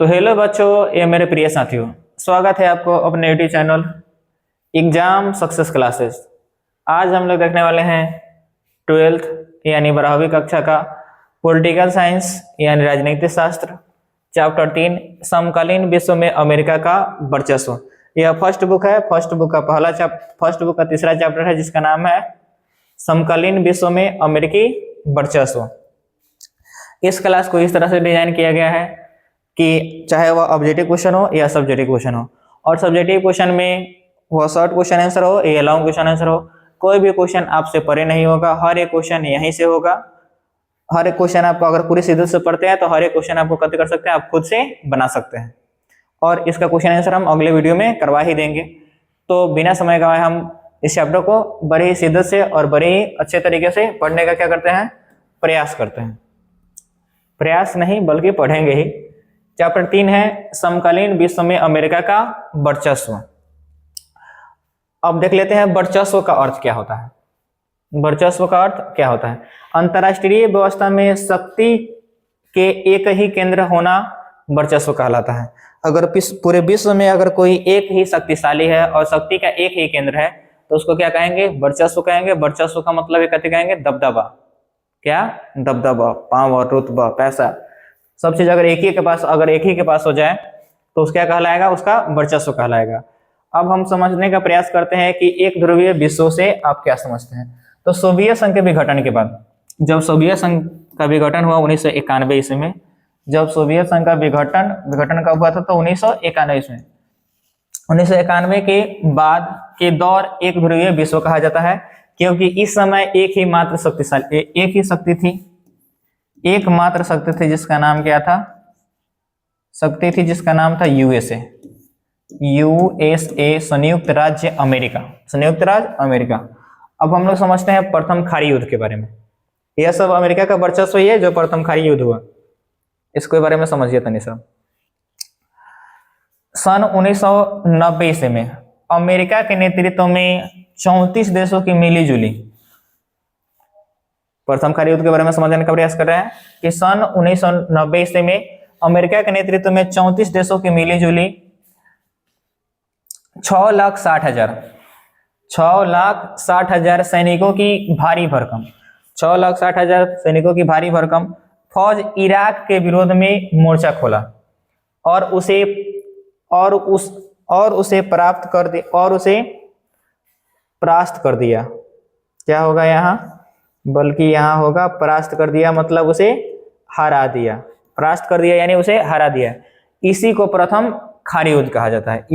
तो हेलो बच्चों, ये मेरे प्रिय साथियों, स्वागत है आपको अपने YouTube channel exam success classes. आज हम लोग देखने वाले हैं 12th यानी 12वीं कक्षा का पॉलिटिकल साइंस यानी राजनीतिक शास्त्र, चैप्टर 3 समकालीन विश्व में अमेरिका का वर्चस्व। यह फर्स्ट बुक है। फर्स्ट बुक का तीसरा चैप्टर है जिसका नाम है समकालीन विश्व में अमेरिकी वर्चस्व। इस क्लास को इस तरह से डिजाइन किया गया है कि चाहे वह ऑब्जेक्टिव क्वेश्चन हो या सब्जेक्टिव क्वेश्चन हो, और सब्जेक्टिव क्वेश्चन में वह शॉर्ट क्वेश्चन आंसर हो या लॉन्ग क्वेश्चन आंसर हो, कोई भी क्वेश्चन आपसे परे नहीं होगा। हर एक क्वेश्चन यहीं से होगा। हर एक क्वेश्चन आपको अगर पूरी शिद्दत से पढ़ते हैं तो हर एक क्वेश्चन आपको कैसे कर सकते हैं, आप खुद से बना सकते हैं। और इसका क्वेश्चन आंसर हम अगले वीडियो में करवा ही देंगे। तो बिना समय गवाए हम इस चैप्टर को बड़ी ही शिद्दत से और बड़े ही अच्छे तरीके से पढ़ने का क्या करते हैं, प्रयास करते हैं। प्रयास नहीं बल्कि पढ़ेंगे ही। चैप्टर 3 है समकालीन विश्व में अमेरिका का वर्चस्व। अब देख लेते हैं वर्चस्व का अर्थ क्या होता है। वर्चस्व का अर्थ क्या होता है? अंतरराष्ट्रीय व्यवस्था में शक्ति के एक ही केंद्र होना वर्चस्व कहलाता है। अगर पूरे विश्व में अगर कोई एक ही शक्तिशाली है और शक्ति का एक ही केंद्र है तो उसको क्या कहेंगे, वर्चस्व कहेंगे। वर्चस्व का मतलब ये कहते कहेंगे दबदबा। क्या? दबदबा, पावर, रुतबा, पैसा, सब चीज अगर एक ही के पास हो जाए तो उसका क्या कहलाएगा, उसका वर्चस्व कहलाएगा। अब हम समझने का प्रयास करते हैं कि एक ध्रुवीय विश्व से आप क्या समझते हैं। तो सोवियत संघ के विघटन के बाद, जब सोवियत संघ का विघटन हुआ 1991 ईस्वी में, जब सोवियत संघ का विघटन कब हुआ था तो 1991 में। 1991 के बाद के दौर एक ध्रुवीय विश्व कहा जाता है, क्योंकि इस समय एकमात्र शक्ति थी जिसका नाम क्या था, जिसका नाम था यूएसए, संयुक्त राज्य अमेरिका। अब हम लोग समझते हैं प्रथम खाड़ी युद्ध के बारे में। यह सब अमेरिका का वर्चस्व ही है जो प्रथम खाड़ी युद्ध हुआ, इसके बारे में समझिए तनी सब। सन 1990 ईस्वी में अमेरिका के नेतृत्व में 34 देशों की मिलीजुली, प्रथम खाड़ी युद्ध के बारे में समझने का प्रयास कर रहे हैं कि सन 1990 ईस्वी में अमेरिका के नेतृत्व में 34 देशों की मिलीजुली 6,60,000 सैनिकों की भारी भरकम फौज इराक के विरोध में मोर्चा खोला और उसे परास्त कर दिया। क्या होगा यहाँ, बल्कि यहाँ होगा परास्त कर दिया, मतलब उसे हरा दिया। परास्त कर दिया यानी उसे हरा दिया। इसी को प्रथम खाड़ी युद्ध कहा जाता है।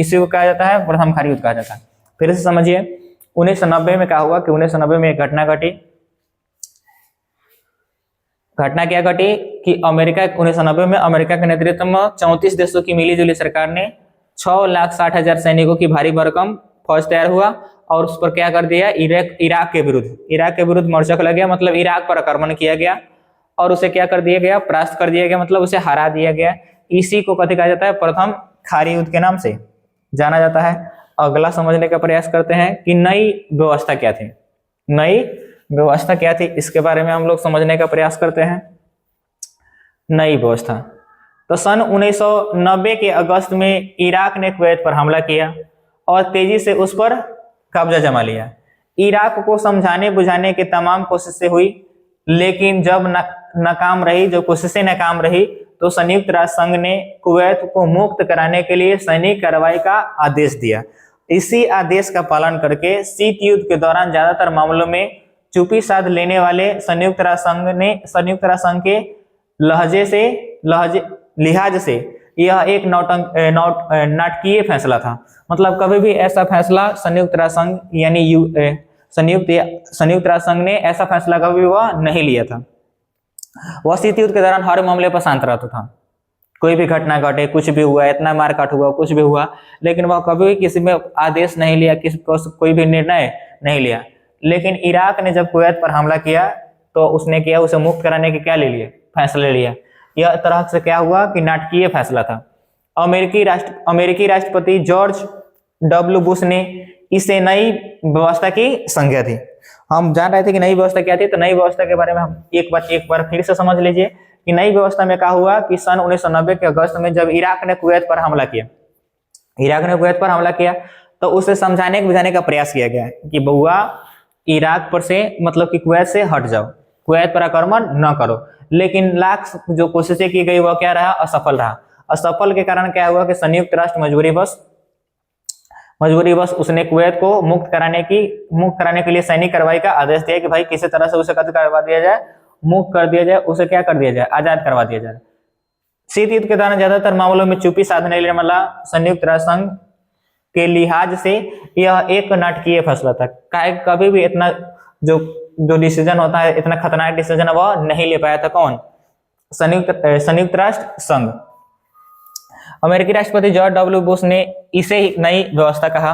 प्रथम खाड़ी युद्ध कहा जाता है। फिर से समझिए, 1990 में क्या हुआ कि 1990 में एक घटना घटी कि 1990 में अमेरिका के नेतृत्व में 34 देशों की मिलीजुली सरकार ने 6,60,000 सैनिकों की भारी भरकम फौज तैयार हुआ और उस पर क्या कर दिया, इराक के विरुद्ध मोर्चा खोला गया, मतलब इराक पर आक्रमण किया गया और उसे क्या कर दिया गया, परास्त कर दिया गया, मतलब उसे हरा दिया गया। इसी को कहा जाता है प्रथम खाड़ी युद्ध के नाम से जाना जाता है। अगला समझने का प्रयास करते हैं कि नई व्यवस्था क्या थी, इसके बारे में हम लोग समझने का प्रयास करते हैं। नई व्यवस्था, तो सन 1990 के अगस्त में इराक ने कुवैत पर हमला किया और तेजी से उस पर कब्जा जमा लिया। इराक को समझाने बुझाने की तमाम कोशिशें हुई, लेकिन जब कोशिशें नाकाम रही तो संयुक्त राष्ट्र संघ ने कुवैत को मुक्त कराने के लिए सैनिक कार्रवाई का आदेश दिया। इसी आदेश का पालन करके शीत युद्ध के दौरान ज्यादातर मामलों में चुप्पी साध लेने वाले संयुक्त राष्ट्र संघ के लिहाज से यह एक नाटकीय फैसला था। मतलब कभी भी ऐसा फैसला संयुक्त राष्ट्र संघ ने ऐसा फैसला कभी वह नहीं लिया था। वह शीत युद्ध के दौरान हर मामले पर शांत रहता था। कोई भी घटना घटे, कुछ भी हुआ, इतना मारकाट हुआ, कुछ भी हुआ, लेकिन वह कभी किसी में आदेश नहीं लिया, कोई भी निर्णय नहीं लिया। लेकिन इराक ने जब कुवैत पर हमला किया तो उसे मुक्त कराने के फैसला लिया। यह तरह से क्या हुआ कि नाटकीय फैसला था। अमेरिकी राष्ट्रपति जॉर्ज डब्ल्यू बुश ने इसे नई व्यवस्था की संज्ञा दी। हम जान रहे थे कि नई व्यवस्था क्या थी, तो नई व्यवस्था के बारे में हम एक बार फिर से समझ लीजिए कि नई व्यवस्था में क्या हुआ कि सन 1990 के अगस्त में जब इराक ने कुवैत पर हमला किया, इराक ने कुवैत पर हमला किया, तो उसे समझाने बुझाने का प्रयास किया गया कि बउआ इराक पर से मतलब कि कुवैत से हट जाओ, कुवैत पर आक्रमण न करो। लेकिन लाख जो कोशिशें की गई वह क्या रहा, असफल रहा। असफल के कारण क्या हुआ कि संयुक्त राष्ट्र मजबूरीवश उसने कुवैत को मुक्त कराने के लिए सैनिक कार्रवाई का आदेश दिया कि भाई किसी तरह से उसे कत्ल करवा दिया जाए, मुक्त कर दिया जाए, उसे क्या कर दिया जाए, आजाद करवा दिया जाए। शीत युद्ध के दौरान ज्यादातर मामलों में चुप्पी साधने के लिए मतलब संयुक्त राष्ट्र संघ के लिहाज से यह एक नाटकीय फैसला था। कभी भी इतना जो डिसीजन होता है, इतना खतरनाक डिसीजन वह नहीं ले पाया था। कौन? संयुक्त राष्ट्र संघ। अमेरिकी राष्ट्रपति जॉर्ज डब्ल्यू बुश ने इसे ही नई व्यवस्था कहा।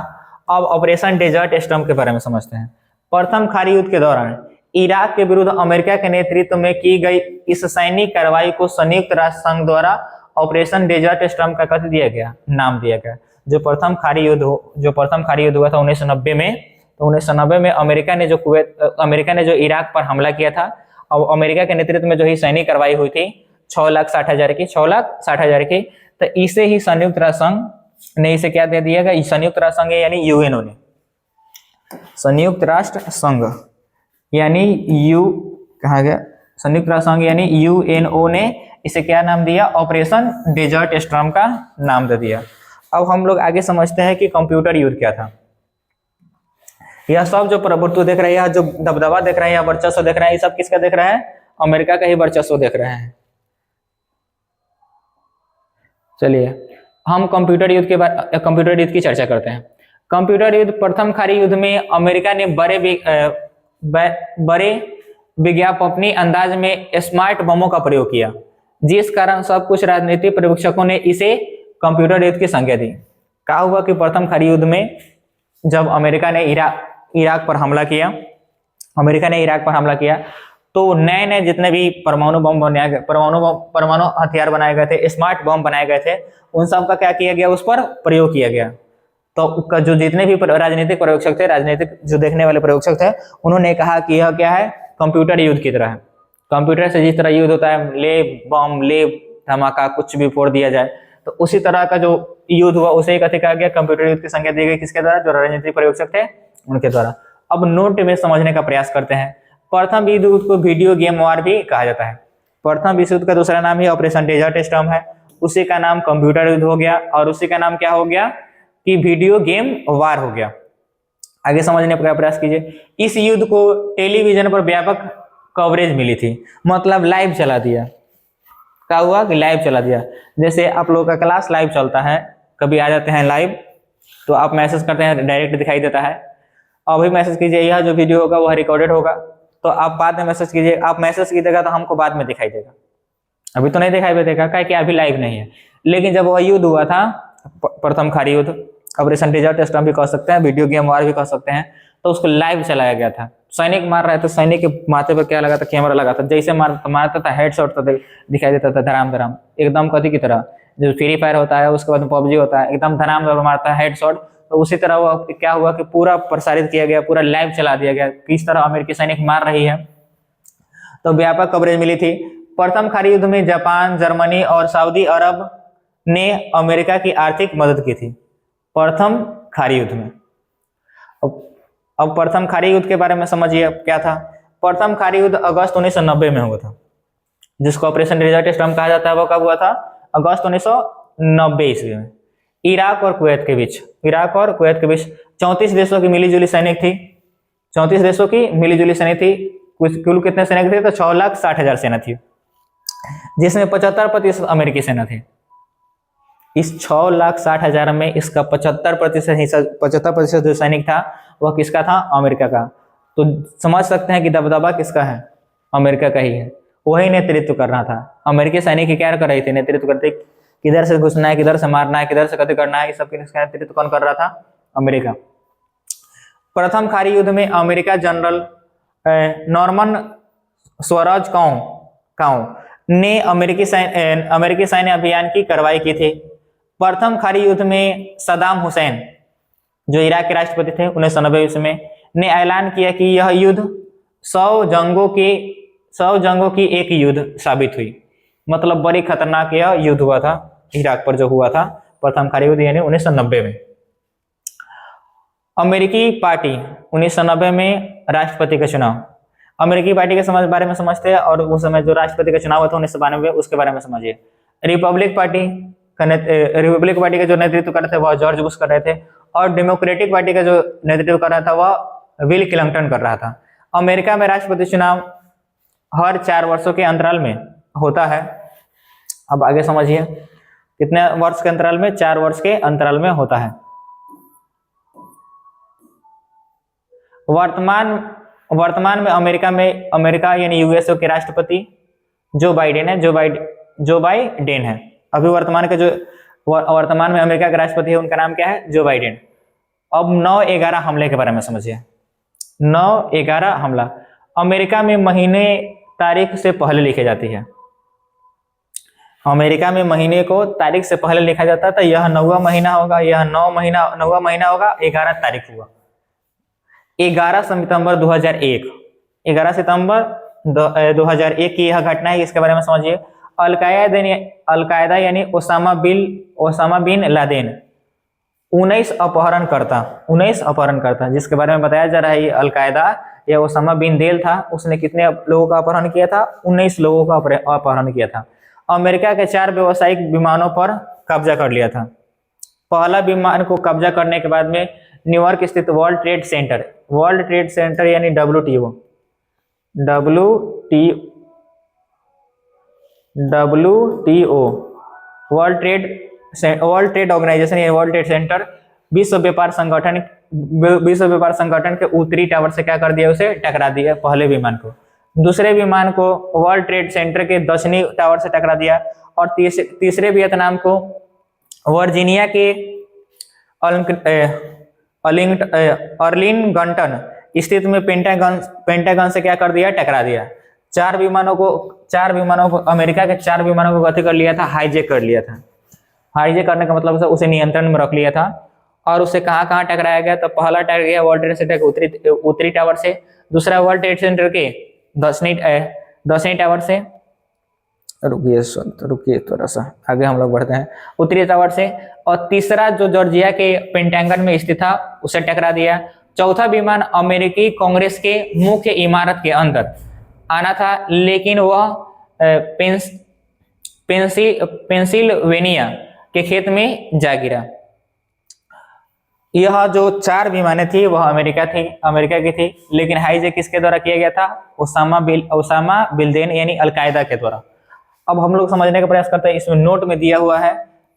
अब ऑपरेशन डेजर्ट स्टॉर्म के बारे में समझते हैं। प्रथम खाड़ी युद्ध के दौरान इराक के विरुद्ध अमेरिका के नेतृत्व में की गई इस सैनिक कार्रवाई को संयुक्त राष्ट्र संघ द्वारा ऑपरेशन डेजर्ट स्टॉर्म का नाम दिया गया। जो प्रथम खाड़ी युद्ध हुआ था 1990 में, तो 1990 में अमेरिका ने जो इराक पर हमला किया था, और अमेरिका के नेतृत्व में जो ही सैनिक कार्रवाई हुई थी 6,60,000 की, तो इसे ही संयुक्त राष्ट्र संघ ने इसे क्या दे दिया गया, संयुक्त राष्ट्र संघ यानी यूएनओ ने, संयुक्त राष्ट्र संघ यानी संयुक्त राष्ट्र संघ यानी यूएनओ ने इसे क्या नाम दिया, ऑपरेशन डेजर्ट स्टॉर्म का नाम दे दिया। अब हम लोग आगे समझते हैं कि कंप्यूटर युद्ध क्या था। यह सब जो प्रभुत्व देख रहे हैं, जो दबदबा देख रहे हैं, वर्चस्व देख रहे हैं, ये सब किसका देख रहे हैं? अमेरिका का ही वर्चस्व देख रहे हैं। चलिए हम कंप्यूटर युद्ध की चर्चा करते हैं। कंप्यूटर युद्ध, प्रथम खाड़ी युद्ध में अमेरिका ने बड़े विज्ञापनी अंदाज में स्मार्ट बमों का प्रयोग किया, जिस कारण सब कुछ राजनीतिक पर्यवेक्षकों ने इसे कंप्यूटर युद्ध की संज्ञा दी। क्या हुआ कि प्रथम खाड़ी युद्ध में जब अमेरिका ने इराक पर हमला किया, तो नए नए जितने भी परमाणु हथियार बनाए गए थे, स्मार्ट बम बनाए गए थे, उन सब का क्या किया गया, उस पर प्रयोग किया गया। तो जो जितने भी राजनीतिक पर्यवेक्षक थे, राजनीतिक जो देखने वाले पर्यवेक्षक थे, उन्होंने कहा कि यह क्या है, कंप्यूटर युद्ध की तरह है। कंप्यूटर से जिस तरह युद्ध होता है, ले धमाका कुछ भी फोड़ दिया जाए, तो उसी तरह का जो युद्ध हुआ उसे कथी कहा गया, कंप्यूटर युद्ध की संज्ञा दी गई। किसके द्वारा? जो राजनीतिक पर्यवेक्षक थे उनके द्वारा। अब नोट में समझने का प्रयास करते हैं। प्रथम विश्व युद्ध को वीडियो गेम वॉर भी कहा जाता है। प्रथम विश्व युद्ध का दूसरा नाम ही ऑपरेशन डेजर्ट स्टॉर्म है, उसी का नाम कंप्यूटर युद्ध हो गया, और उसी का नाम क्या हो गया कि वीडियो गेम वार हो गया। आगे समझने का प्रयास कीजिए। इस युद्ध को टेलीविजन पर व्यापक कवरेज मिली थी, मतलब लाइव चला दिया। क्या हुआ कि लाइव चला दिया। जैसे आप लोगों का क्लास लाइव चलता है, कभी आ जाते हैं लाइव, तो आप मैसेज करते हैं, डायरेक्ट दिखाई देता है। अभी मैसेज कीजिए, यह जो वीडियो होगा वह रिकॉर्डेड होगा, तो आप बाद में मैसेज कीजिए, आप मैसेज कीजिएगा तो हमको बाद में दिखाई देगा, अभी तो नहीं दिखाई देगा, क्या कि अभी लाइव नहीं है। लेकिन जब वह युद्ध हुआ था, प्रथम खाड़ी युद्ध, ऑपरेशन डेजर्ट स्टॉर्म भी कह सकते हैं, वीडियो गेम वार भी कह सकते हैं, तो उसको लाइव चलाया गया था। सैनिक मार रहे थे, सैनिक के माथे पर क्या लगा था, कैमरा लगा था, जैसे मारता था हेडशॉट तो दिखाई देता था धराम धराम, एकदम कथी की तरह, जो फ्री फायर होता है, उसके बाद पबजी होता है, एकदम धराम मारता है हेडशॉट, तो उसी तरह वो क्या हुआ कि पूरा प्रसारित किया गया, पूरा लाइव चला दिया गया, किस तरह अमेरिकी सैनिक मार रही है, तो व्यापक कवरेज मिली थी। प्रथम खाड़ी युद्ध में जापान, जर्मनी और सऊदी अरब ने अमेरिका की आर्थिक मदद की थी। प्रथम खाड़ी युद्ध में, अब प्रथम खाड़ी युद्ध के बारे में समझिए क्या था। प्रथम खाड़ी युद्ध अगस्त 1990 में हुआ था, जिसको ऑपरेशन डेजर्ट स्टॉर्म कहा जाता है। वो कब हुआ था? अगस्त 1990 ईस्वी में। इराक और कुवैत के बीच 34 देशों की मिलीजुली सैनिक थी। 34 देशों की मिलीजुली सैनिक थी। कुल कितने सैनिक थे? तो 6,60,000 सेना थी, जिसमें 75% अमेरिकी सेना थी। इस 6,60,000 में इसका 75% जो सैनिक था वह किसका था? अमेरिका का। तो समझ सकते हैं कि दबदबा किसका है? अमेरिका का ही है। वही नेतृत्व कर रहा था। अमेरिकी सैनिक क्या कर रहे थे? नेतृत्व करते, किधर से घुसना है, किधर से मारना है, किधर से कत्ल करना है, ये सब किसका नेतृत्व कौन कर रहा था? अमेरिका। प्रथम खाड़ी युद्ध में America general Norman Swaraj cow ने अमेरिकी सैन्य अभियान की कार्रवाई की थी। प्रथम खाड़ी युद्ध में सद्दाम हुसैन, जो इराक के राष्ट्रपति थे 1990 ईस्वी में, ने ऐलान किया कि यह युद्ध 100 जंगों की एक युद्ध साबित हुई। मतलब बड़ी खतरनाक यह युद्ध हुआ था इराक पर, जो हुआ था प्रथम खाड़ी युद्ध, यानी 1990 में। अमेरिकी पार्टी 1990 में राष्ट्रपति का चुनाव। अमेरिकी पार्टी के बारे में समझते हैं, और उस समय जो राष्ट्रपति का चुनाव हुआ था 1992 उसके बारे में समझिए। रिपब्लिक पार्टी का जो नेतृत्व कर रहे थे वह जॉर्ज बुश कर रहे थे, और डेमोक्रेटिक पार्टी का जो नेतृत्व कर रहा था वह विल क्लिंटन कर रहा था। अमेरिका में राष्ट्रपति चुनाव हर 4 वर्षों के अंतराल में होता है। अब आगे समझिए, कितने वर्ष के अंतराल में? 4 वर्ष के अंतराल में होता है। वर्तमान में अमेरिका यानी यूएसए के राष्ट्रपति जो बाइडेन है। अभी वर्तमान में अमेरिका के राष्ट्रपति है, उनका नाम क्या है? Joe Biden. अब 9/11 हमले के बारे में समझिए। 9/11 हमला अमेरिका में महीने तारीख से पहले लिखी जाती है। अमेरिका में महीने को तारीख से पहले लिखा जाता था। यह 9वां महीना होगा, यह 9वां महीना होगा, 11 तारीख हुआ। 11 सितंबर 2001, 11 सितंबर 2001 की यह घटना है। इसके बारे में समझिए। अलकायदा यानी ओसामा बिन लादेन 19 अपहरणकर्ता जिसके बारे में बताया जा रहा है। अलकायदा या ओसामा बिन देल था, उसने कितने लोगों का अपहरण किया था? 19 लोगों का अपहरण किया था। अमेरिका के 4 व्यावसायिक विमानों पर कब्जा कर लिया था। पहला विमान को कब्जा करने के बाद में न्यूयॉर्क स्थित वर्ल्ड ट्रेड सेंटर यानी WTO वर्ल्ड ट्रेड ऑर्गेनाइजेशन या वर्ल्ड ट्रेड सेंटर विश्व व्यापार संगठन के उत्तरी टावर से क्या कर दिया? उसे टकरा दिया पहले विमान को। दूसरे विमान को वर्ल्ड ट्रेड सेंटर के दक्षिणी टावर से टकरा दिया, और तीसरे वियतनाम को वर्जीनिया के अर्लिंगटन स्थित में पेंटागन से क्या कर दिया? टकरा दिया। 4 विमानों को अमेरिका के 4 विमानों को गति कर लिया था, हाईजैक कर लिया था। हाईजैक करने का मतलब उसे नियंत्रण में रख लिया था। और उसे कहाँ टकराया गया? तो पहला टकरा गया वर्ल्ड ट्रेड सेंटर के उत्तरी टावर से, दूसरा वर्ल्ड ट्रेड सेंटर के दक्षिणी टावर से, रुकिए थोड़ा सा आगे हम लोग बढ़ते हैं, उत्तरी टावर से, और तीसरा जो जॉर्जिया के पेंटागन में स्थित था उसे टकरा दिया। चौथा विमान अमेरिकी कांग्रेस के मुख्य इमारत के अंदर आना था, लेकिन वह पेंसिल्वेनिया के खेत में जा गिरा। यह जो 4 विमानें थी वह अमेरिका की थी, लेकिन हाईजैक किसके द्वारा किया गया था? ओसामा बिन लादेन यानी अलकायदा के द्वारा। अब हम लोग समझने का प्रयास करते हैं। इसमें नोट में दिया हुआ है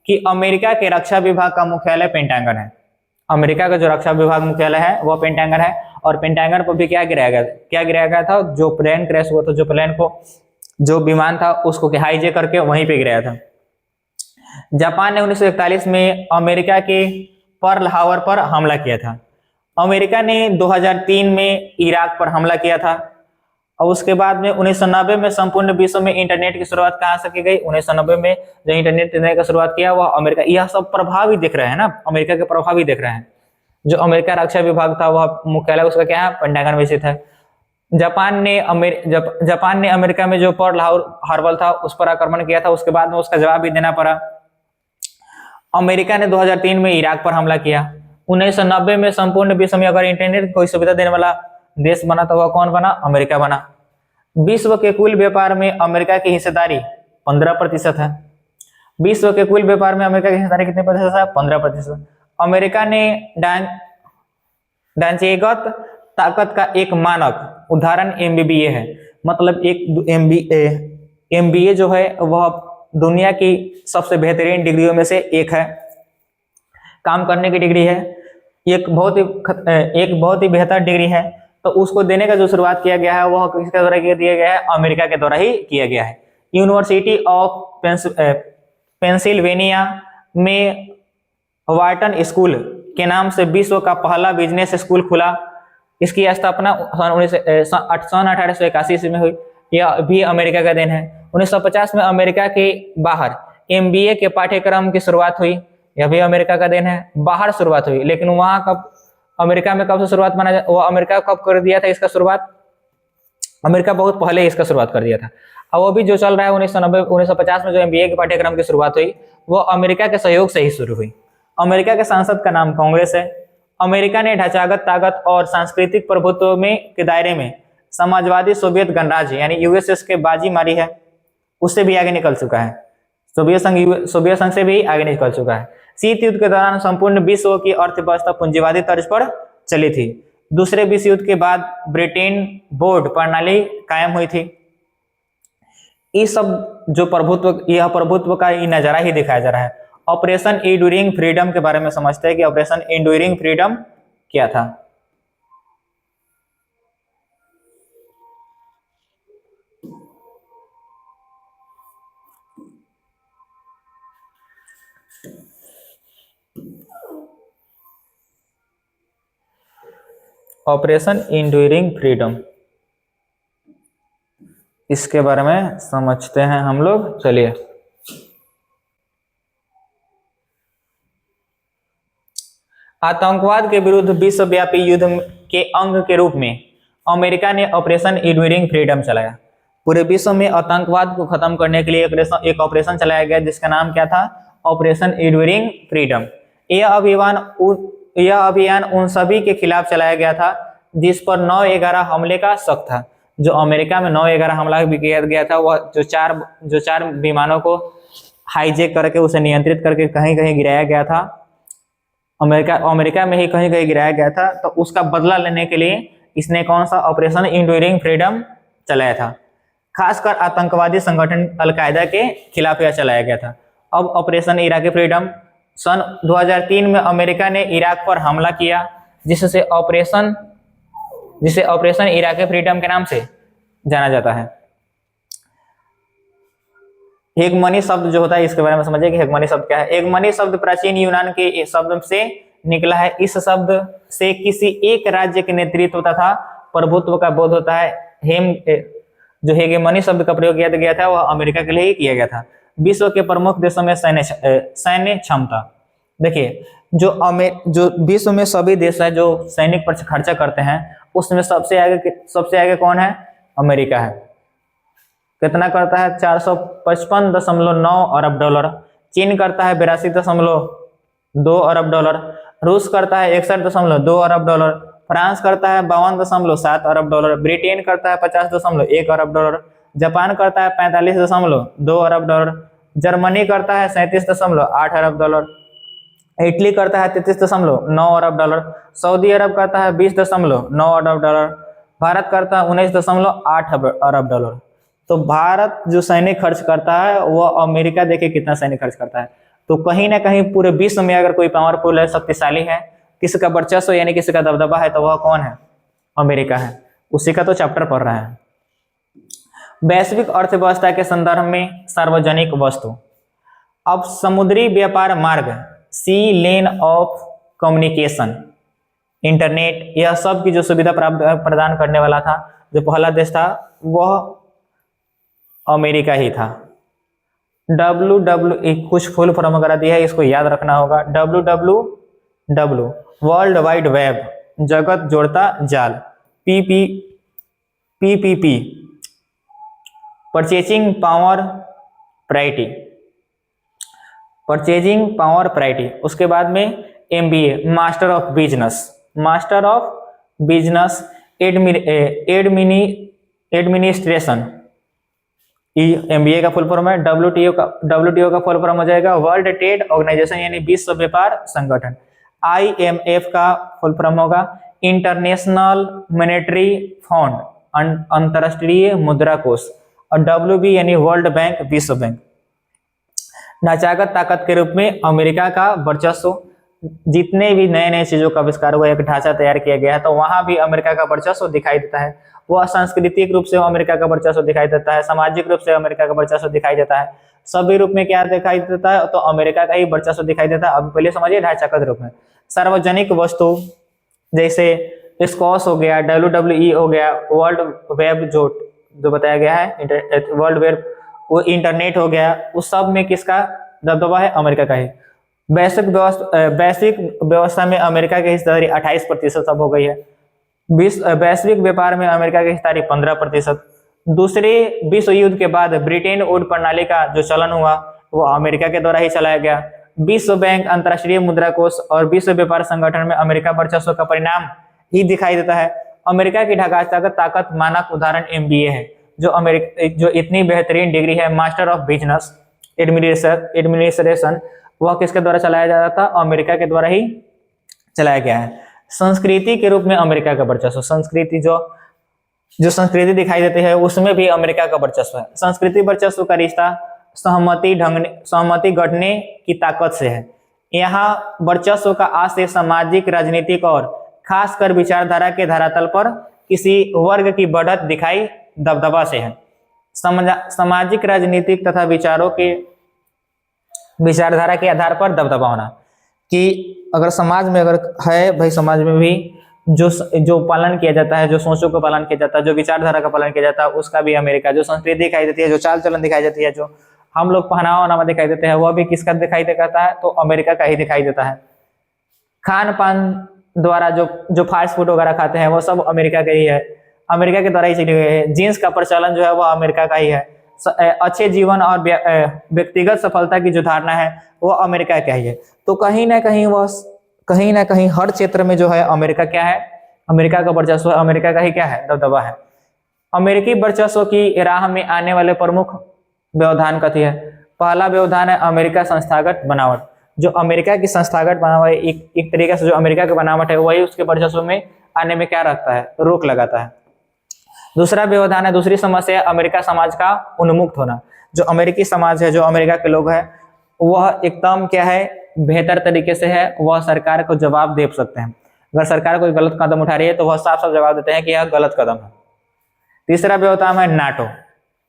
कि अमेरिका के रक्षा विभाग का मुख्यालय पेंटागन है। अमेरिका का जो रक्षा विभाग मुख्यालय है वह पेंटागन है, और पेंटागन पर भी क्या गिराया गया था? जो प्लेन क्रैश हुआ था, जो विमान था उसको हाईजैक करके वहीं पे गिराया था। जापान ने 1941 में अमेरिका के पर्ल हार्बर पर हमला किया था। अमेरिका ने 2003 में इराक पर हमला किया था, और उसके बाद में 1990 में संपूर्ण विश्व में इंटरनेट की शुरुआत कहाँ से की गई? 1990 में जो इंटरनेट की शुरुआत किया वह अमेरिका। यह सब प्रभाव ही दिख रहे हैं ना, अमेरिका के प्रभाव ही दिख रहे हैं। जो अमेरिका रक्षा विभाग था वह मुख्यालय उसका क्या है? पेंटागन में स्थित है। जापान ने अमेरिका में जो पर्ल हार्बर था उस पर आक्रमण किया था, उसके बाद में उसका जवाब भी देना पड़ा। अमेरिका ने 2003 में इराक पर हमला किया। 1990 में संपूर्ण विश्व में अगर इंटरनेट को सुविधा देने वाला देश बना तो वह कौन बना? अमेरिका बना। विश्व के कुल व्यापार में अमेरिका की हिस्सेदारी 15% है। विश्व के कुल व्यापार में अमेरिका की हिस्सेदारी कितने प्रतिशत है? 15%। अमेरिका ने ढांचेगत ताकत का एक मानक उदाहरण MBA है। मतलब एक MBA जो है वह दुनिया की सबसे बेहतरीन डिग्रियों में से एक है, काम करने की डिग्री है, एक बहुत ही बेहतर डिग्री है। तो उसको देने का जो शुरुआत किया गया है वह किसके द्वारा दिया गया है? अमेरिका के द्वारा ही किया गया है। यूनिवर्सिटी ऑफ पेंसिल्वेनिया में वार्टन स्कूल के नाम से विश्व का पहला बिजनेस स्कूल खुला। इसकी स्थापना सन 1881 में हुई। यह भी अमेरिका का देन है। 1950 में अमेरिका के बाहर MBA के पाठ्यक्रम की शुरुआत हुई। यह भी अमेरिका का देन है। बाहर शुरुआत हुई, लेकिन वहां अमेरिका में कब से शुरुआत वो अमेरिका कब कर दिया था इसका शुरुआत? अमेरिका बहुत पहले इसका शुरुआत कर दिया था। और वो भी जो चल रहा है 1990 1950 में जो एमबीए के पाठ्यक्रम की शुरुआत हुई वो अमेरिका के सहयोग से ही शुरू हुई। अमेरिका के संसद का नाम कांग्रेस है। अमेरिका ने ढांचागत ताकत और सांस्कृतिक प्रभुत्व में के दायरे में समाजवादी सोवियत गणराज्य यानी यूएसएस के बाजी मारी है, उससे भी आगे निकल चुका है। सोवियत संघ से भी आगे निकल चुका है। शीत युद्ध के दौरान संपूर्ण विश्व की अर्थव्यवस्था पूंजीवादी तर्ज पर चली थी। दूसरे विश्व युद्ध के बाद ब्रिटेन बोर्ड प्रणाली कायम हुई थी। इस सब जो प्रभुत्व, यह प्रभुत्व का ये नजारा ही दिखाया जा रहा है। ऑपरेशन एंड्यूरिंग फ्रीडम के बारे में समझते हैं कि ऑपरेशन एंड्यूरिंग फ्रीडम क्या था। ऑपरेशन एंड्यूरिंग फ्रीडम, इसके बारे में समझते हैं हम लोग। चलिए, आतंकवाद के विरुद्ध विश्वव्यापी युद्ध के अंग के रूप में अमेरिका ने ऑपरेशन एंड्यूरिंग फ्रीडम चलाया। पूरे विश्व में आतंकवाद को खत्म करने के लिए एक ऑपरेशन चलाया गया जिसका नाम क्या था? Operation enduring freedom. यह अभियान उन सभी के खिलाफ चलाया गया था जिस पर 9/11 हमले का शक था। जो अमेरिका में 9/11 हमला भी किया गया था, वह जो चार विमानों को हाईजैक करके उसे नियंत्रित करके कहीं कहीं गिराया गया था, अमेरिका में ही कहीं कहीं गिराया गया था। तो उसका बदला लेने के लिए इसने कौन सा ऑपरेशन एंड्यूरिंग फ्रीडम चलाया था? खासकर आतंकवादी संगठन अलकायदा के खिलाफ यह चलाया गया था। अब ऑपरेशन इराकी फ्रीडम, सन 2003 में अमेरिका ने इराक पर हमला किया जिसे ऑपरेशन इराकी फ्रीडम के नाम से जाना जाता है। हेगमनी शब्द जो होता है इसके बारे में समझिए कि हेगमनी शब्द क्या है। हेगमनी शब्द प्राचीन यूनान के शब्द से निकला है। इस शब्द से किसी एक राज्य के नेतृत्व तथा प्रभुत्व का बोध होता है। जो हेगेमनी शब्द का प्रयोग किया गया था वह अमेरिका के लिए ही किया गया था। विश्व के प्रमुख देशों में सैन्य क्षमता, देखिए जो विश्व में सभी देश है जो सैनिक पर खर्चा करते हैं उसमें सबसे आगे कौन है? अमेरिका है। कितना करता है? 455.9 अरब डॉलर। चीन करता है 82.2 अरब डॉलर। रूस करता है 61.2 अरब डॉलर। फ्रांस करता है 52.7 अरब डॉलर। ब्रिटेन करता है 50.1 अरब डॉलर। जापान करता है 45.2 अरब डॉलर। जर्मनी करता है 37.8 अरब डॉलर। इटली करता है 33.9 अरब डॉलर। सऊदी अरब करता है 20.9 अरब डॉलर। भारत करता है 19.8 अरब डॉलर। तो भारत जो सैनिक खर्च करता है वह अमेरिका देखिए कितना सैनिक खर्च करता है। तो कहीं ना कहीं पूरे विश्व में अगर कोई पावरफुल है, शक्तिशाली है, किसी का वर्चस्व यानी किसी का दबदबा है तो वह कौन है? अमेरिका है। उसी का तो चैप्टर पढ़ रहा है। वैश्विक अर्थव्यवस्था के संदर्भ में सार्वजनिक वस्तु, अब समुद्री व्यापार मार्ग, सी लेन ऑफ कम्युनिकेशन, इंटरनेट, यह सब की जो सुविधा प्रदान करने वाला था, जो पहला देश था वह अमेरिका ही था। WWE कुछ फुल फॉर्म वगैरह दिया है, इसको याद रखना होगा। WWW वर्ल्ड वाइड वेब, जगत जोड़ता जाल। PPP purchasing power priority. उसके बाद में MBA master of business administration, MBA का फुल फॉर्म है। WTO का फुल फॉर्म हो जाएगा वर्ल्ड ट्रेड ऑर्गेनाइजेशन यानी विश्व व्यापार संगठन। IMF का फुल फॉर्म होगा इंटरनेशनल मॉनेटरी फंड, अंतरराष्ट्रीय मुद्रा कोष। और WB यानी वर्ल्ड बैंक, विश्व बैंक। ढांचागत ताकत के रूप में अमेरिका का वर्चस्व, जितने भी नए नए चीजों का आविष्कार हुआ, एक ढांचा तैयार किया गया है तो वहां भी अमेरिका का वर्चस्व दिखाई देता है। वह सांस्कृतिक रूप से अमेरिका का वर्चस्व दिखाई देता है, सामाजिक रूप से अमेरिका का वर्चस्व दिखाई देता है, सभी रूप में क्या दिखाई देता है तो अमेरिका का ही वर्चस्व दिखाई देता है। अब पहले समझिए ढांचागत रूप में। सार्वजनिक वस्तु जैसे स्कॉश हो गया, WWE हो गया, वर्ल्ड वेब जो बताया गया है, वर्ल्ड वेब, वो इंटरनेट हो गया, उस सब में किसका दबदबा है? अमेरिका का ही। वैश्विक व्यवस्था में अमेरिका की हिस्सेदारी 28% अब हो गई है। वैश्विक व्यापार में अमेरिका की हिस्सेदारी 15%। दूसरे विश्व युद्ध के बाद ब्रिटेन वुड प्रणाली का जो चलन हुआ वो अमेरिका के द्वारा ही चलाया गया। विश्व बैंक, अंतर्राष्ट्रीय मुद्रा कोष और विश्व व्यापार संगठन में अमेरिका वर्चस्व का परिणाम ही दिखाई देता है। अमेरिका की ढांचागत ताकत मानक उदाहरण MBA है, जो इतनी बेहतरीन डिग्री है, मास्टर ऑफ बिजनेस एडमिनिस्ट्रेशन, वह किसके द्वारा चलाया जा रहा था? अमेरिका के द्वारा ही चलाया गया है। संस्कृति के रूप में अमेरिका का वर्चस्व, संस्कृति जो संस्कृति दिखाई देती है उसमें भी अमेरिका का वर्चस्व है। संस्कृति वर्चस्व का रिश्ता सहमति गढ़ने की ताकत से है। यहाँ वर्चस्व का आशय सामाजिक, राजनीतिक और खासकर विचारधारा के धरातल पर किसी वर्ग की बढ़त दिखाई दबदबा से है। सामाजिक, राजनीतिक तथा विचारधारा के आधार पर दबदबा होना, कि अगर समाज में अगर है भाई, समाज में भी जो पालन किया जाता है, जो सोचों का पालन किया जाता है, जो विचारधारा का पालन किया जाता है, उसका भी अमेरिका, जो संस्कृति दिखाई देती है, जो चाल चलन दिखाई देती है, जो हम लोग पहनावा वनावा दिखाई देते हैं, वह भी किसका दिखाई देता है? तो अमेरिका का ही दिखाई देता है। खान पान द्वारा जो फास्ट फूड वगैरह खाते हैं वो सब अमेरिका का ही है, अमेरिका के द्वारा ही चली गई है। जीन्स का प्रचलन जो है वह अमेरिका का ही है। अच्छे जीवन और व्यक्तिगत सफलता की जो धारणा है वो अमेरिका का ही है। तो कहीं ना कहीं हर क्षेत्र में जो है अमेरिका क्या है? अमेरिका का वर्चस्व, अमेरिका का ही क्या है? दबदबा है। अमेरिकी वर्चस्व की राह में आने वाले प्रमुख व्यवधान कथी है? पहला व्यवधान है अमेरिका संस्थागत बनावट। जो अमेरिका की संस्थागत बनावट, एक तरीके से जो अमेरिका की बनावट है वही उसके वर्चस्व में आने में क्या रखता है? रोक लगाता है। दूसरा व्यवधान है, दूसरी समस्या, अमेरिका समाज का उन्मुक्त होना। जो अमेरिकी समाज है, जो अमेरिका के लोग हैं, वह एकदम क्या है? बेहतर तरीके से है, वह सरकार को जवाब दे सकते हैं। अगर सरकार कोई गलत कदम उठा रही है तो वह साफ साफ जवाब देते हैं कि यह गलत कदम है। तीसरा व्यवधान है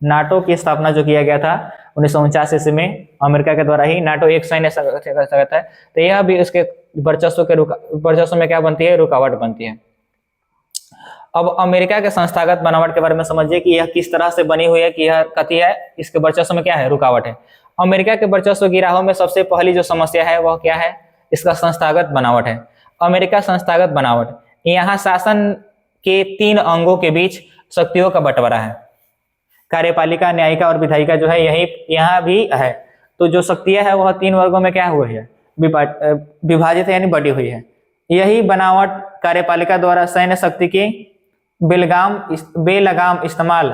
नाटो की स्थापना जो किया गया था 1949 ईस्वी में अमेरिका के द्वारा ही। नाटो एक सैन्य संगठन है, तो यह भी उसके वर्चस्व में क्या बनती है? रुकावट बनती है। अब अमेरिका के संस्थागत बनावट के बारे में समझिए कि यह किस तरह से बनी हुई है, कि यह कथी है? इसके वर्चस्व में क्या है? रुकावट है। अमेरिका के वर्चस्व की राहों में सबसे पहली जो समस्या है वह क्या है? इसका संस्थागत बनावट है। अमेरिका संस्थागत बनावट, यहाँ शासन के 3 अंगों के बीच शक्तियों का बंटवारा है। कार्यपालिका, न्यायिका और विधायिका जो है यही यहाँ भी है। तो जो शक्तियां है वह 3 वर्गों में क्या हुई है? विभाजित है, यानी बटी हुई है। यही बनावट कार्यपालिका द्वारा सैन्य शक्ति के बेलगाम इस्तेमाल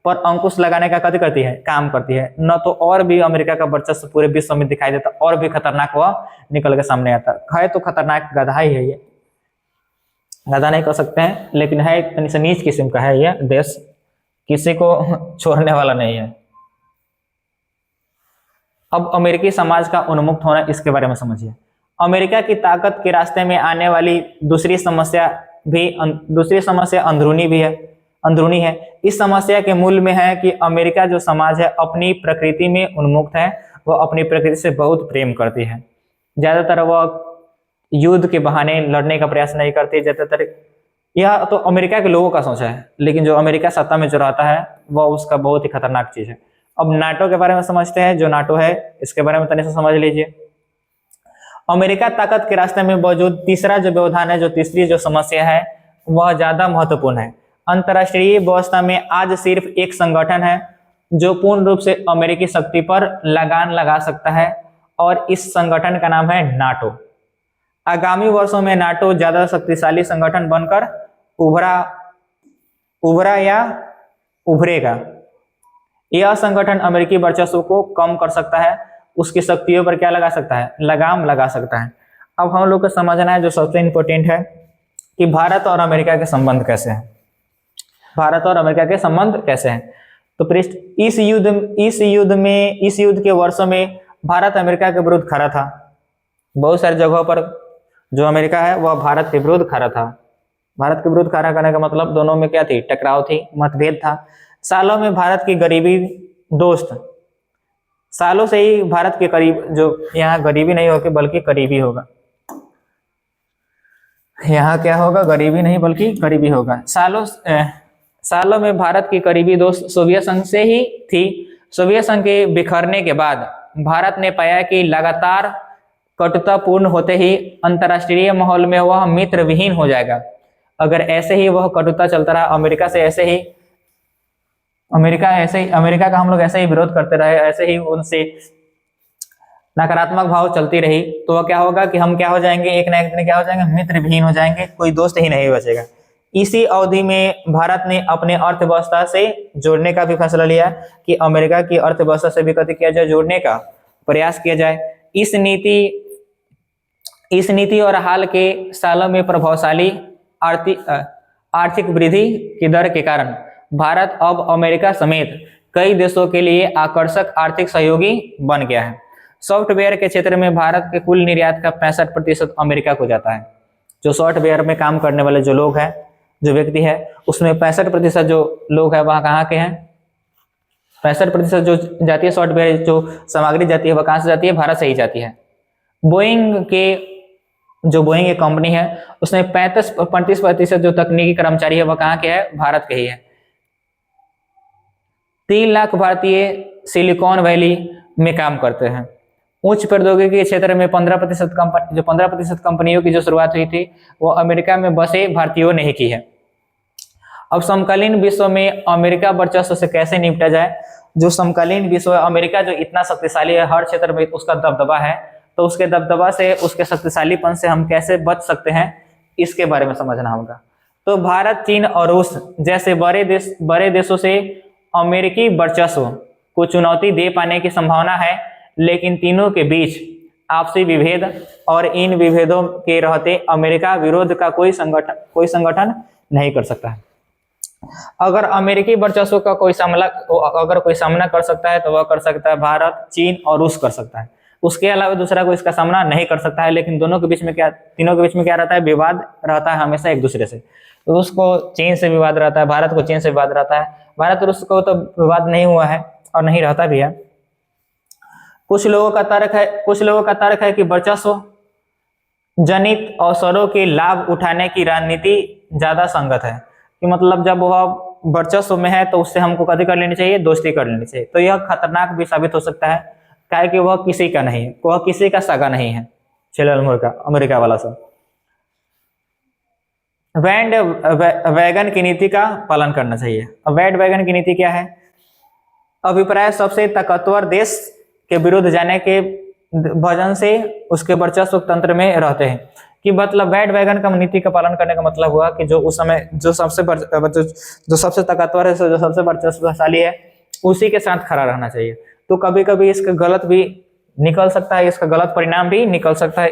पर अंकुश लगाने का कार्य करती है, काम करती है। न तो और भी अमेरिका का वर्चस्व पूरे विश्व में दिखाई देता, और भी खतरनाक वह निकल के सामने आता है। तो खतरनाक गधा ही है ये, गधा नहीं कह सकते हैं, लेकिन है इतनी से नीच किस्म का है यह देश, किसी को छोड़ने वाला नहीं है। अब अमेरिकी समाज का उन्मुक्त होना, इसके बारे में समझिए। अमेरिका की ताकत के रास्ते में आने वाली दूसरी समस्या अंदरूनी है। इस समस्या के मूल में है कि अमेरिका जो समाज है अपनी प्रकृति में उन्मुक्त है। वह अपनी प्रकृति से बहुत प्रेम करती है। ज्यादातर वह युद्ध के बहाने लड़ने का प्रयास नहीं करती। ज्यादातर यह तो अमेरिका के लोगों का सोच है, लेकिन जो अमेरिका सत्ता में जो रहता है वह उसका बहुत ही खतरनाक चीज है। अब नाटो के बारे में समझते हैं। जो नाटो है इसके बारे में तनिक से समझ लीजिए। अमेरिका ताकत के रास्ते में मौजूद तीसरा जो व्यवधान है, जो तीसरी जो समस्या है, वह ज्यादा महत्वपूर्ण है। अंतर्राष्ट्रीय व्यवस्था में आज सिर्फ एक संगठन है जो पूर्ण रूप से अमेरिकी शक्ति पर लगान लगा सकता है, और इस संगठन का नाम है नाटो। आगामी वर्षों में नाटो ज्यादा शक्तिशाली संगठन बनकर उभरा या उभरेगा। यह संगठन अमेरिकी वर्चस्व को कम कर सकता है, उसकी शक्तियों पर क्या लगा सकता है? लगाम लगा सकता है। अब हम लोग को समझना है जो सबसे इंपॉर्टेंट है कि भारत और अमेरिका के संबंध कैसे हैं। भारत और अमेरिका के संबंध कैसे हैं? तो इस युद्ध के वर्षों में भारत अमेरिका के विरुद्ध खड़ा था। बहुत सारी जगहों पर जो अमेरिका है वह भारत के विरुद्ध खड़ा था। भारत के विरुद्ध खड़ा करने का मतलब दोनों में क्या थी? टकराव थी, मतभेद था। सालों में भारत की गरीबी दोस्त, सालों से ही भारत के करीब, जो यहाँ गरीबी नहीं होगी बल्कि करीबी होगा। यहाँ क्या होगा? गरीबी नहीं बल्कि करीबी होगा। सालों में भारत की करीबी दोस्त सोवियत संघ से ही थी। सोवियत संघ के बिखरने के बाद भारत ने पाया कि लगातार कटुतापूर्ण होते ही अंतर्राष्ट्रीय माहौल में वह मित्र विहीन हो जाएगा। अगर ऐसे ही वह कटुता चलता रहा, अमेरिका का हम लोग ऐसे ही विरोध करते रहे, ऐसे ही उनसे नकारात्मक भाव चलती रही, तो वह क्या होगा कि हम क्या हो जाएंगे, एक ना एक दिन क्या हो जाएंगे, मित्र विहीन हो जाएंगे, कोई दोस्त ही नहीं बचेगा। इसी अवधि में भारत ने अपने अर्थव्यवस्था से जोड़ने का भी फैसला लिया कि अमेरिका की अर्थव्यवस्था से भी किया जाए, जोड़ने का प्रयास किया जाए। इस नीति और हाल के सालों में प्रभावशाली आर्थिक वृद्धि की दर के कारण भारत अब अमेरिका समेत कई देशों के लिए आकर्षक आर्थिक सहयोगी बन गया है। सॉफ्टवेयर के क्षेत्र में भारत के कुल निर्यात का 65% अमेरिका को जाता है। जो सॉफ्टवेयर में काम करने वाले जो लोग हैं, जो व्यक्ति है, उसमें 65% जो लोग हैं वहाँ कहाँ के हैं, 65% जो जाती है सॉफ्टवेयर जो सामग्री जाती है वह कहाँ से जाती है, भारत से ही जाती है। बोइंग एक कंपनी है, उसमें 35% जो तकनीकी कर्मचारी है वह कहाँ के है, भारत के ही है। 3 लाख भारतीय सिलिकॉन वैली में काम करते हैं। उच्च प्रौद्योगिकी के क्षेत्र में 15% कंपनियों की जो शुरुआत हुई थी वो अमेरिका में बसे भारतीयों ने ही की है। अब समकालीन विश्व में अमेरिका वर्चस्व से कैसे निपटा जाए। जो समकालीन विश्व है, अमेरिका जो इतना शक्तिशाली है, हर क्षेत्र में उसका दबदबा है, तो उसके दबदबा से, उसके शक्तिशालीपन से हम कैसे बच सकते हैं, इसके बारे में समझना होगा। तो भारत, चीन और रूस जैसे बड़े देशों से अमेरिकी वर्चस्व को चुनौती दे पाने की संभावना है, लेकिन तीनों के बीच आपसी विभेद और इन विभेदों के रहते अमेरिका विरोध का कोई संगठन नहीं कर सकता है। अगर अमेरिकी वर्चस्व का कोई सामना कर सकता है तो वह कर सकता है भारत, चीन और रूस कर सकता है। उसके अलावा दूसरा कोई इसका सामना नहीं कर सकता है। लेकिन तीनों के बीच में क्या रहता है, विवाद रहता है हमेशा एक दूसरे से। रूस को चीन से विवाद रहता है, भारत को चीन से विवाद रहता है। भारत रूस को तो विवाद नहीं हुआ है और नहीं रहता भी है। कुछ लोगों का तर्क है कि वर्चस्व जनित अवसरों के लाभ उठाने की रणनीति ज्यादा संगत है, कि मतलब जब वह वर्चस्व में है तो उससे हमको कभी कर लेनी चाहिए, दोस्ती कर लेनी चाहिए। तो यह खतरनाक भी साबित हो सकता है, क्या कि वह किसी का नहीं है, वह किसी का सगा नहीं है। चलो अमेरिका वाला सब बैंड वैगन की नीति का पालन करना चाहिए। अब बैंड वैगन की नीति क्या है? अभिप्राय सबसे ताकतवर देश के विरुद्ध जाने के वजन से उसके वर्चस्व तंत्र में रहते हैं। कि मतलब बैंड वैगन का नीति का पालन करने का मतलब हुआ कि जो उस समय जो सबसे ताकतवर है, जो सबसे वर्चस्वशाली है, उसी के साथ खड़ा रहना चाहिए। तो कभी कभी इसका गलत भी निकल सकता है, इसका गलत परिणाम भी निकल सकता है,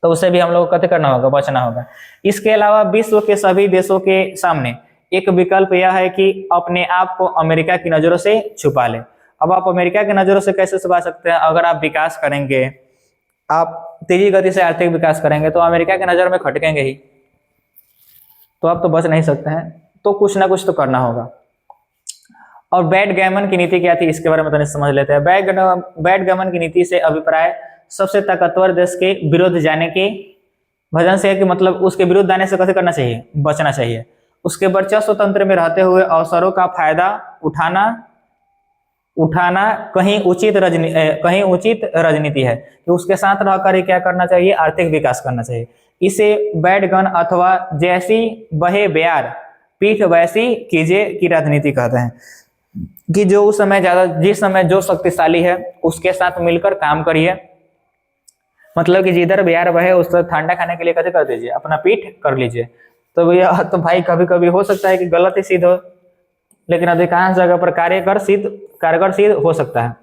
तो उसे भी हम लोग को करना होगा, बचना होगा। इसके अलावा विश्व के सभी देशों के सामने एक विकल्प यह है कि अपने आप को अमेरिका की नजरों से छुपा ले। अब आप अमेरिका की नजरों से कैसे छुपा सकते हैं? अगर आप विकास करेंगे, आप तेजी गति से आर्थिक विकास करेंगे तो अमेरिका की नजर में खटकेंगे ही, तो आप तो बच नहीं सकते हैं। तो कुछ ना कुछ तो करना होगा। और बैकगैमन की नीति क्या थी, इसके बारे में तो नहीं समझ लेते हैं। बैकगैमन की नीति से अभिप्राय सबसे ताकतवर देश के विरुद्ध जाने के वजन से है, कि मतलब उसके विरुद्ध जाने से कैसे करना चाहिए, बचना चाहिए। उसके वर्चस्व तंत्र में रहते हुए अवसरों का फायदा उठाना कहीं उचित राजनीति है, कि उसके साथ रहकर क्या करना चाहिए, आर्थिक विकास करना चाहिए। इसे बैडगन अथवा जैसी बहे ब्यार पीठ वैसी कीजिए की राजनीति कहते हैं। कि जो उस समय जिस समय जो शक्तिशाली है उसके साथ मिलकर काम करिए। मतलब कि जिधर ब्यार बहे उस तरह ठंडा खाने के लिए कैसे कर दीजिए, अपना पीठ कर लीजिए। तो भैया, तो भाई कभी कभी हो सकता है कि गलत ही सिद्ध हो, लेकिन अधिकांश जगह पर कारगर सिद्ध हो सकता है।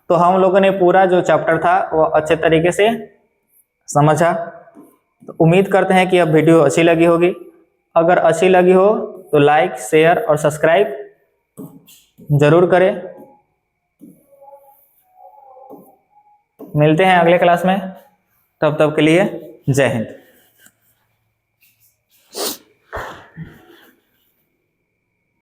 तो हम लोगों ने पूरा जो चैप्टर था वो अच्छे तरीके से समझा। तो उम्मीद करते हैं कि अब वीडियो अच्छी लगी होगी। अगर अच्छी लगी हो तो लाइक, शेयर और सब्सक्राइब जरूर करें। मिलते हैं अगले क्लास में, तब तक के लिए जय हिंद।